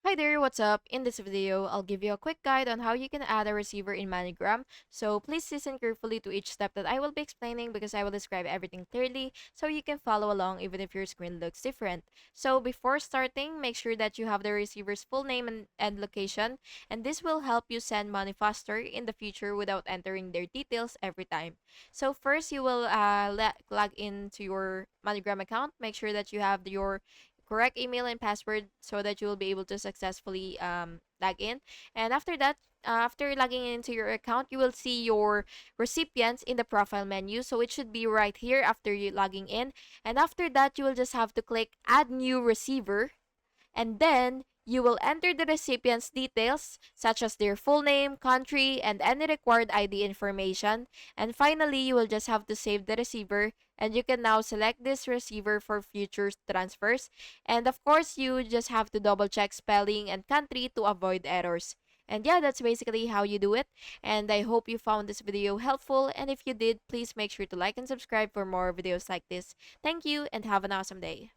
Hi there, what's up? In this video, I'll give you a quick guide on how you can add a receiver in MoneyGram. So please listen carefully to each step that I will be explaining because I will describe everything clearly so you can follow along even if your screen looks different. So before starting, make sure that you have the receiver's full name and location, and this will help you send money faster in the future without entering their details every time. So first, you will log into your MoneyGram account. Make sure that you have your correct email and password so that you will be able to successfully log in. And after that, after logging into your account, you will see your recipients in the profile menu. So it should be right here after you logging in. And after that, you will just have to click add new receiver, and then you will enter the recipient's details such as their full name, country, and any required ID information. And finally, you will just have to save the receiver, and you can now select this receiver for future transfers. And of course, you just have to double check spelling and country to avoid errors. And yeah, that's basically how you do it. And I hope you found this video helpful. And if you did, please make sure to like and subscribe for more videos like this. Thank you and have an awesome day.